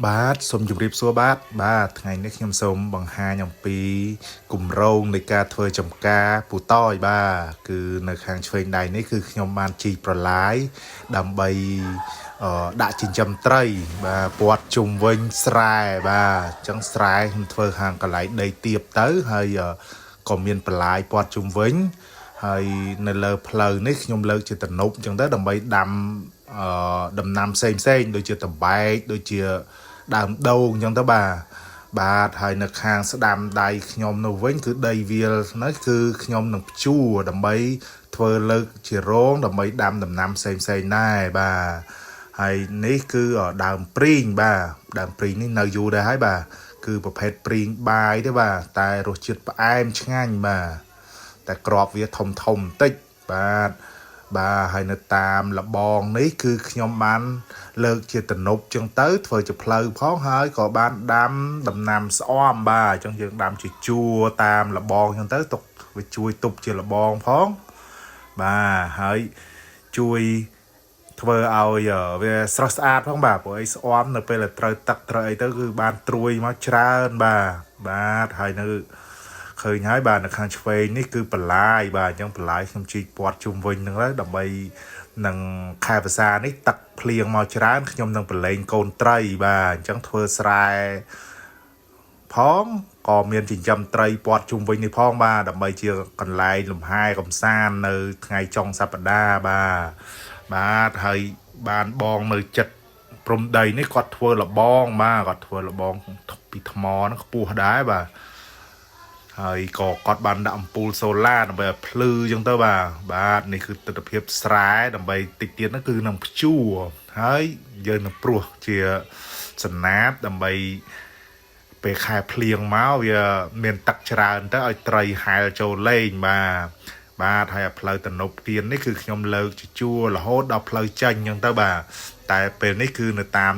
បាទសូមជម្រាបសួរបាទថ្ងៃនេះខ្ញុំសូមបង្ហាញអំពីគម្រោងនៃការធ្វើចំការពូតយបាទគឺនៅខាងឆ្វេងដៃនេះគឺខ្ញុំបានជីកប្រឡាយដើម្បីដាក់ចិញ្ចឹមត្រីបាទព័ទ្ធជុំវិញស្រែបាទអញ្ចឹងស្រែខ្ញុំធ្វើខាងកន្លែងដីទាបទៅហើយក៏មានប្រឡាយព័ទ្ធជុំវិញហើយនៅលើផ្លូវនេះខ្ញុំលើកជាទំនប់អញ្ចឹងទៅដើម្បីដាំដំណាំផ្សេងដូចជាតំបែកដូចជាដើមដូងអញ្ចឹងទៅបាទហើយនៅខាងស្ដាំដៃខ្ញុំនៅវិញគឺដីវាលនេះគឺខ្ញុំនឹងភ្ជួរដើម្បីធ្វើលើកជារងដើម្បីដាំដំណាំផ្សេងដែរបាទហើយនេះគឺដើមព្រីងបាទដើមព្រីងនេះនៅយូរដែរហើយបាទគឺប្រភេទព្រីងបាយទេបាទតែរសជាតិផ្អែមឆ្ងាញ់បាទតែក្របវាធំបន្តិចបាទហើយនៅតាមលបងនេះគឺខ្ញុំបានលើកជាទំនប់ចឹងទៅធ្វើជាផ្លូវផងហើយក៏បានដាំដំណាំស្អំបាទអញ្ចឹងយើងដាំជាជួរតាមលបងចឹងទៅទុកវាជួយទប់ជាលបងផងបាទហើយជួយធ្វើឲ្យវាស្រស់ស្អាតផងបាទព្រោះអីស្អំនៅពេលត្រូវទឹកត្រូវអីទៅគឺបានត្រួយមកច្រើនបាទហើយនៅឃើញហើយបាទនៅខាងឆ្វេងនេះគឺបន្លាយបាទអញ្ចឹងបន្លាយខ្ញុំជីកព័ទ្ធជុំវិញហ្នឹងហើយដើម្បីនឹងខែភាសានេះទឹកភ្លៀងមកច្រើនខ្ញុំនឹងប្រឡែងកូនត្រីបាទអញ្ចឹងធ្វើស្រែផងក៏មានចិញ្ចឹមត្រីព័ទ្ធជុំវិញនេះផងបាទដើម្បីជាកន្លែងលំហែកំសាន្តនៅថ្ងៃចុងសប្តាហ៍បាទហើយបានបងនៅចិត្តព្រំដីនេះគាត់ធ្វើលបងបាទគាត់ធ្វើលបងពីថ្មហ្នឹងខ្ពស់ដែរបាទហើយក៏គាត់បានដាក់អំពូលសូឡាដើម្បីឲ្យភ្លឺចឹងទៅបាទនេះគឺទស្សនវិជ្ជាស្រែដើម្បីតិចទៀតហ្នឹងគឺនឹងភ្ជួរហើយយើងនឹងព្រោះជាសណាតដើម្បីពេលខែភ្លៀងមកវាមានទឹកច្រើនទៅឲ្យត្រីហែលចូលលេងបាទហើយផ្លូវទំនប់ទៀននេះគឺខ្ញុំលើកជាជួររហូតដល់ផ្លូវចេញចឹងទៅបាទតែពេលនេះគឺនៅតាម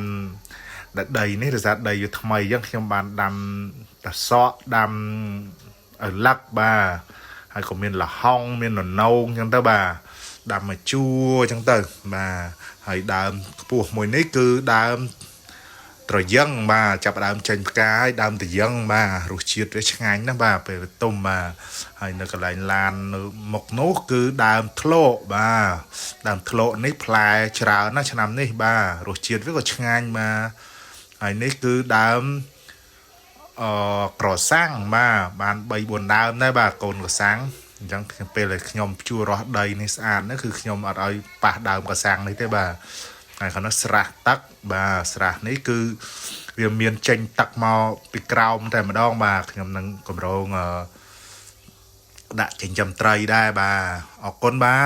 ដីនេះរសារដីវាថ្មីចឹងខ្ញុំបានដាំតសក់ដាំឪឡឹកបាទហើយក៏មានលហុងមានននោងចឹងទៅបាទដាំមកជួរចឹងទៅបាទហើយដើមខ្ពស់មួយនេះគឺដើមត្រយឹងបាទចាប់ដើមចេញផ្កាហើយដើមត្រយឹងបាទរសជាតិវាឆ្ងាញ់ណាស់បាទពេលទុំបាទហើយនៅកន្លែងឡាននៅមុខនោះគឺដើមធ្លកបាទដើមធ្លកនេះផ្លែច្រើនណាស់ឆ្នាំនេះបាទរសជាតិវាក៏ឆ្ងាញ់បាទហើយនេះគឺដើមក្រសាំងបាទបាន3-4ដើមដែរបាទកូនក្រសាំងអញ្ចឹងពេលដែលខ្ញុំភ្ជួររាស់ដីនេះស្អាតនេះគឺខ្ញុំអត់ឲ្យប៉ះដើមក្រសាំងនេះទេបាទហើយគាត់នោះស្រះទឹកបាទស្រះនេះគឺវាមានចេញទឹកមកពីក្រោមតែម្ដងបាទខ្ញុំនឹងកម្រងដាក់ចិញ្ចឹមត្រីដែរបាទអរគុណបាទ